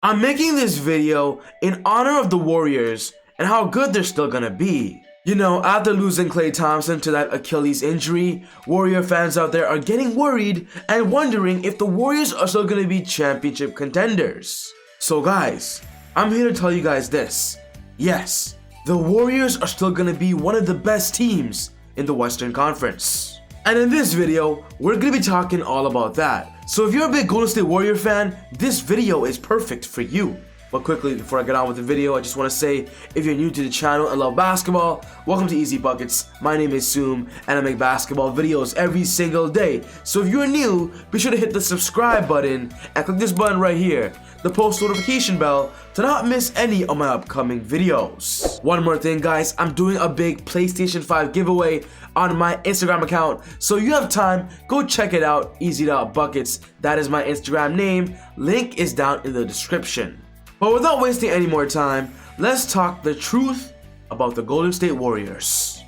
I'm making this video in honor of the Warriors and how good they're still gonna be. You know, after losing Klay Thompson to that Achilles injury, Warrior fans out there are getting worried and wondering if the Warriors are still gonna be championship contenders. So guys, I'm here to tell you guys this. Yes, the Warriors are still gonna be one of the best teams in the Western Conference. And in this video, we're gonna be talking all about that. So if you're a big Golden State Warrior fan, this video is perfect for you. But quickly, before I get on with the video, I just want to say, if you're new to the channel and love basketball, welcome to Easy Buckets. My name is Soom, and I make basketball videos every single day. So if you're new, be sure to hit the subscribe button and click this button right here, the post notification bell, to not miss any of my upcoming videos. One more thing guys, I'm doing a big PlayStation 5 giveaway on my Instagram account, so you have time, go check it out, easy.buckets. That is my Instagram name, link is down in the description. But without wasting any more time, let's talk the truth about the Golden State Warriors.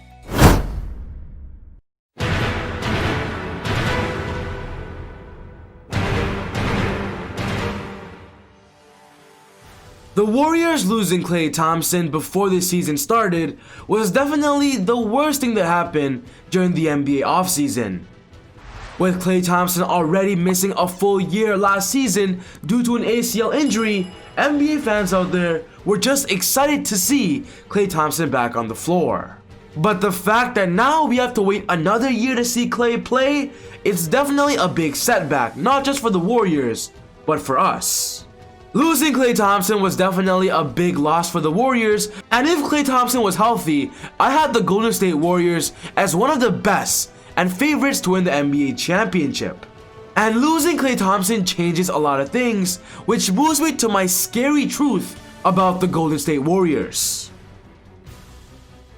The Warriors losing Klay Thompson before the season started was definitely the worst thing that happened during the NBA offseason. With Klay Thompson already missing a full year last season due to an ACL injury, NBA fans out there were just excited to see Klay Thompson back on the floor. But the fact that now we have to wait another year to see Klay play, it's definitely a big setback, not just for the Warriors, but for us. Losing Klay Thompson was definitely a big loss for the Warriors, and if Klay Thompson was healthy, I had the Golden State Warriors as one of the best and favorites to win the NBA championship. And losing Klay Thompson changes a lot of things, which moves me to my scary truth about the Golden State Warriors.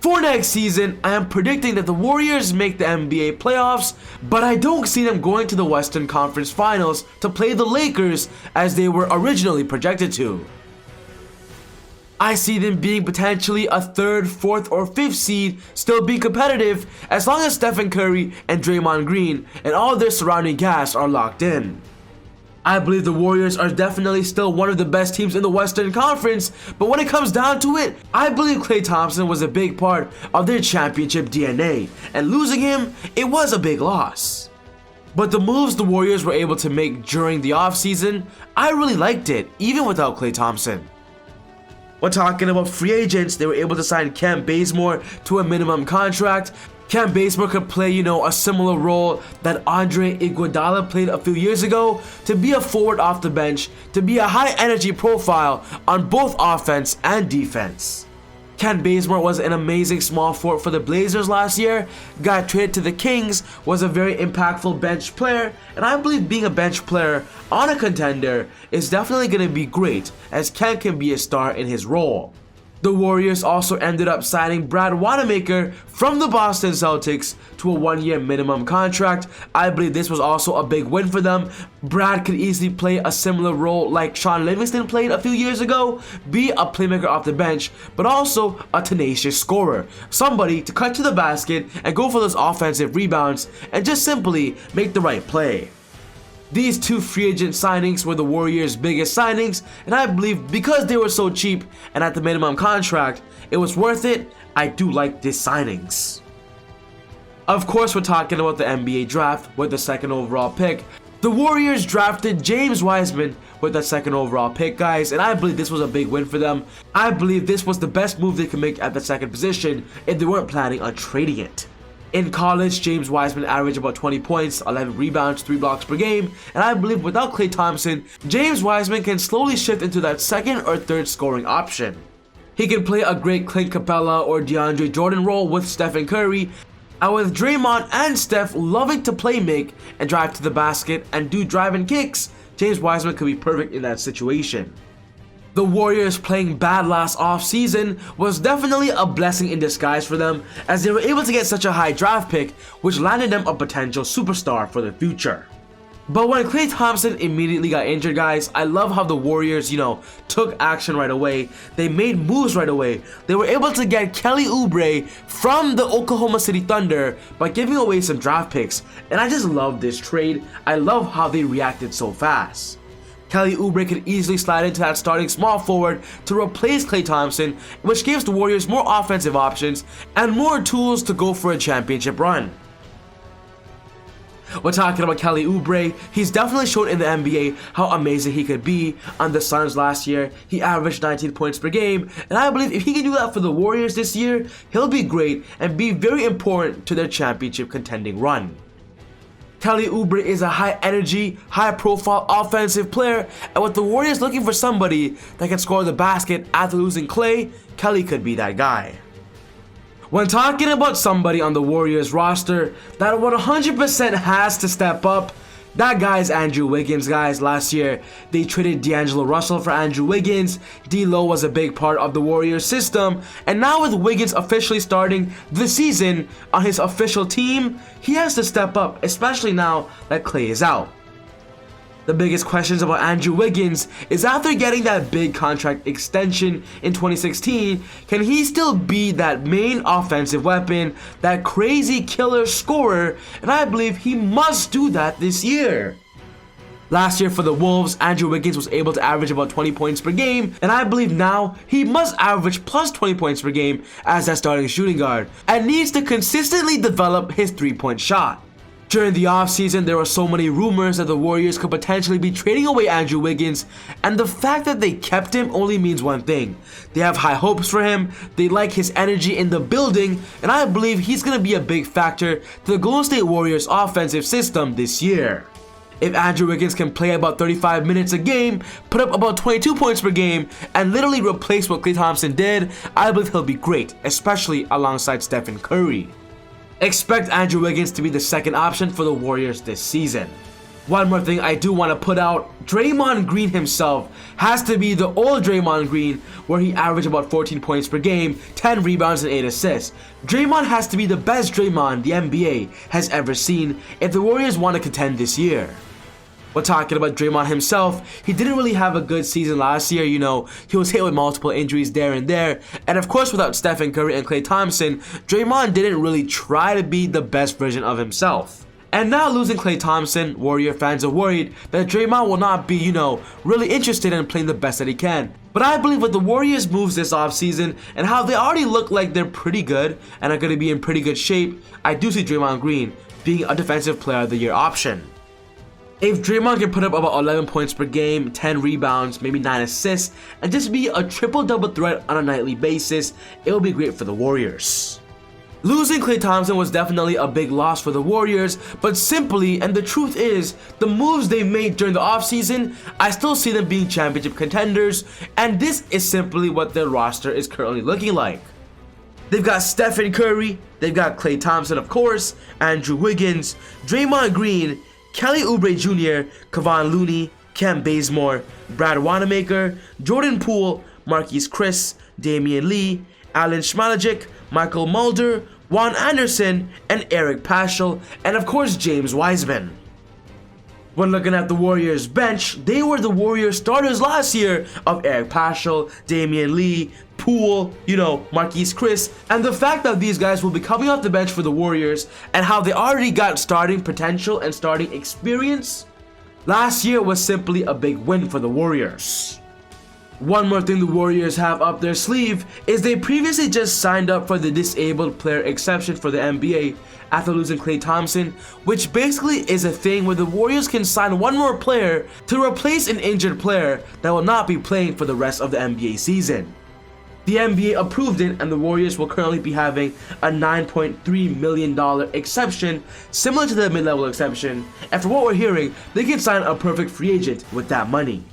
For next season, I am predicting that the Warriors make the NBA playoffs, but I don't see them going to the Western Conference Finals to play the Lakers as they were originally projected to. I see them being potentially a 3rd, 4th, or 5th seed, still being competitive as long as Stephen Curry and Draymond Green and all their surrounding cast are locked in. I believe the Warriors are definitely still one of the best teams in the Western Conference, but when it comes down to it, I believe Klay Thompson was a big part of their championship DNA, and losing him, it was a big loss. But the moves the Warriors were able to make during the offseason, I really liked it, even without Klay Thompson. When talking about free agents, they were able to sign Kent Bazemore to a minimum contract. Kent Bazemore could play, a similar role that Andre Iguodala played a few years ago, to be a forward off the bench, to be a high energy profile on both offense and defense. Kent Bazemore was an amazing small forward for the Blazers last year, got traded to the Kings, was a very impactful bench player, and I believe being a bench player on a contender is definitely going to be great, as Kent can be a star in his role. The Warriors also ended up signing Brad Wademaker from the Boston Celtics to a 1-year minimum contract. I believe this was also a big win for them. Brad could easily play a similar role like Sean Livingston played a few years ago, be a playmaker off the bench, but also a tenacious scorer. Somebody to cut to the basket and go for those offensive rebounds and just simply make the right play. These two free agent signings were the Warriors' biggest signings, and I believe because they were so cheap and at the minimum contract, it was worth it. I do like these signings. Of course, we're talking about the NBA draft with the 2nd overall pick. The Warriors drafted James Wiseman with that 2nd overall pick, guys, and I believe this was a big win for them. I believe this was the best move they could make at the 2nd position if they weren't planning on trading it. In college, James Wiseman averaged about 20 points, 11 rebounds, 3 blocks per game, and I believe without Klay Thompson, James Wiseman can slowly shift into that 2nd or 3rd scoring option. He can play a great Clint Capella or DeAndre Jordan role with Stephen Curry, and with Draymond and Steph loving to play make and drive to the basket and do driving kicks, James Wiseman could be perfect in that situation. The Warriors playing bad last offseason was definitely a blessing in disguise for them, as they were able to get such a high draft pick, which landed them a potential superstar for the future. But when Klay Thompson immediately got injured, guys, I love how the Warriors, took action right away. They made moves right away. They were able to get Kelly Oubre from the Oklahoma City Thunder by giving away some draft picks. And I just love this trade. I love how they reacted so fast. Kelly Oubre could easily slide into that starting small forward to replace Klay Thompson, which gives the Warriors more offensive options and more tools to go for a championship run. We're talking about Kelly Oubre. He's definitely shown in the NBA how amazing he could be. On the Suns last year, he averaged 19 points per game, and I believe if he can do that for the Warriors this year, he'll be great and be very important to their championship contending run. Kelly Oubre is a high-energy, high-profile offensive player, and with the Warriors looking for somebody that can score the basket after losing Klay, Kelly could be that guy. When talking about somebody on the Warriors roster that 100% has to step up, that guy is Andrew Wiggins, guys. Last year, they traded D'Angelo Russell for Andrew Wiggins. D'Lo was a big part of the Warriors system, and now with Wiggins officially starting the season on his official team, he has to step up, especially now that Klay is out. The biggest questions about Andrew Wiggins is after getting that big contract extension in 2016, can he still be that main offensive weapon, that crazy killer scorer? And I believe he must do that this year. Last year for the Wolves, Andrew Wiggins was able to average about 20 points per game, and I believe now he must average plus 20 points per game as that starting shooting guard, and needs to consistently develop his three-point shot. During the offseason, there were so many rumors that the Warriors could potentially be trading away Andrew Wiggins, and the fact that they kept him only means one thing. They have high hopes for him, they like his energy in the building, and I believe he's going to be a big factor to the Golden State Warriors offensive system this year. If Andrew Wiggins can play about 35 minutes a game, put up about 22 points per game, and literally replace what Klay Thompson did, I believe he'll be great, especially alongside Stephen Curry. Expect Andrew Wiggins to be the second option for the Warriors this season. One more thing I do want to put out, Draymond Green himself has to be the old Draymond Green where he averaged about 14 points per game, 10 rebounds and 8 assists. Draymond has to be the best Draymond the NBA has ever seen if the Warriors want to contend this year. We're talking about Draymond himself. He didn't really have a good season last year, he was hit with multiple injuries there and there, and of course without Stephen Curry and Klay Thompson, Draymond didn't really try to be the best version of himself. And now losing Klay Thompson, Warrior fans are worried that Draymond will not be, really interested in playing the best that he can. But I believe with the Warriors' moves this offseason and how they already look like they're pretty good and are going to be in pretty good shape, I do see Draymond Green being a Defensive Player of the Year option. If Draymond can put up about 11 points per game, 10 rebounds, maybe 9 assists, and just be a triple-double threat on a nightly basis, it will be great for the Warriors. Losing Klay Thompson was definitely a big loss for the Warriors, but simply, and the truth is, the moves they made during the offseason, I still see them being championship contenders, and this is simply what their roster is currently looking like. They've got Stephen Curry, they've got Klay Thompson of course, Andrew Wiggins, Draymond Green, Kelly Oubre Jr., Kevon Looney, Cam Bazemore, Brad Wanamaker, Jordan Poole, Marquise Chris, Damian Lee, Alan Smailagic, Michael Mulder, Juan Anderson, and Eric Paschall, and of course James Wiseman. When looking at the Warriors bench, they were the Warriors starters last year of Eric Paschall, Damian Lee, Poole, Marquise Chris, and the fact that these guys will be coming off the bench for the Warriors and how they already got starting potential and starting experience, last year was simply a big win for the Warriors. One more thing the Warriors have up their sleeve is they previously just signed up for the disabled player exception for the NBA after losing Klay Thompson, which basically is a thing where the Warriors can sign one more player to replace an injured player that will not be playing for the rest of the NBA season. The NBA approved it, and the Warriors will currently be having a $9.3 million exception, similar to the mid-level exception, and from what we're hearing, they can sign a perfect free agent with that money.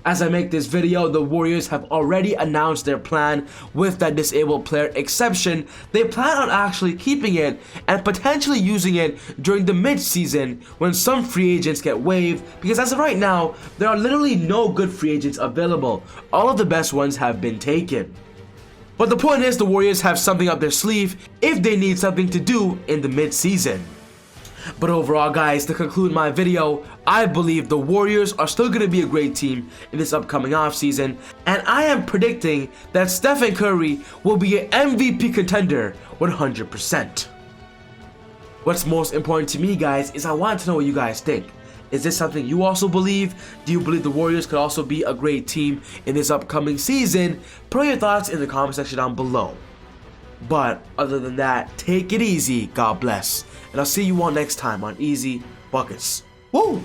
As I make this video, the Warriors have already announced their plan with that disabled player exception. They plan on actually keeping it and potentially using it during the mid-season when some free agents get waived, because as of right now, there are literally no good free agents available. All of the best ones have been taken. But the point is, the Warriors have something up their sleeve if they need something to do in the mid-season. But overall, guys, to conclude my video, I believe the Warriors are still going to be a great team in this upcoming offseason, and I am predicting that Stephen Curry will be an MVP contender 100%. What's most important to me, guys, is I want to know what you guys think. Is this something you also believe? Do you believe the Warriors could also be a great team in this upcoming season? Put your thoughts in the comment section down below. But other than that, take it easy, God bless, and I'll see you all next time on Easy Buckets. Woo!